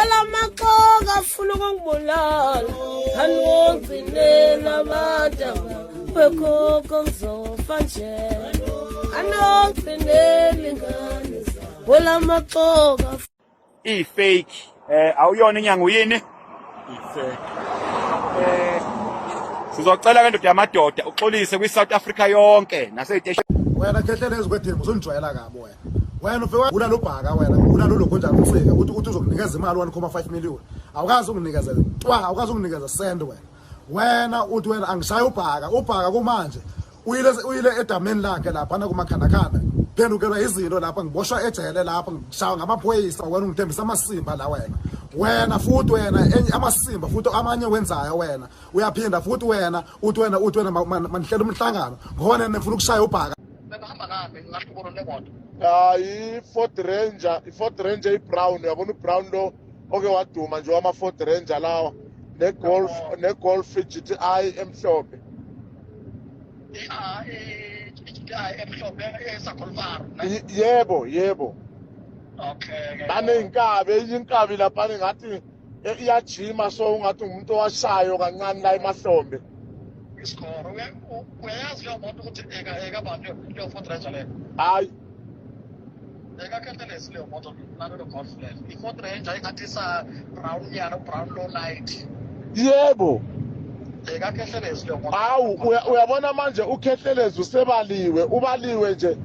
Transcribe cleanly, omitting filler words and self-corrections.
Wala maqoka funa ukungibulala anongcinela amandla wekhoko ngizofa nje anongcinela ingane wala maqoka fake awuyona inyanga uyini ifake sizocela ke ndoda yamadoda uxolise kwi-South Africa yonke naseyiteshi wena khehlelezi kwethembu uzonijwayela kabi wena ufika ula lobhaka wena ula lokhonjana umfika uthi uzokunikeza imali 1.5 million awukazi unginikeza awukazi unginikeza send wena uthi wena angishaya ubhaka kumanje uyile edameni lakhe lapha na kumakhandakhanda phendukelwa izinto lapha ngiboshwa ejele lapha ngishaya ngamaphoyisa wena ungithembisa amasimba la wena futhi wena amasimba futhi amanye wenzayo wena uyaphinda futhi wena uthi wena manihlela umhlangano ngone nifuna ukushaya ubhaka behamba nami ngahlubulo lemoto i-Ford Ranger i-brown uyabona u-brown lo oke waduma nje wama-Ford Ranger lawa ne-golf GTI emhlophe GTI emhlophe esagolfaro yebo okay baneyinkabi inkabi lapha ngathi iyajima so ungathi umuntu owashayo kancane la emahlombe isikoro uyayazi leyo moto ukuthi ekabantu leyo Ford Ranger leyo hayi ekakhethelezi leyo moto nalelo golf leyo i-Ford Ranger ingathi sa brown yana brown low light yebo ekakhethelezi leyo moto uyabona manje ukhethelezi ubaliwe nje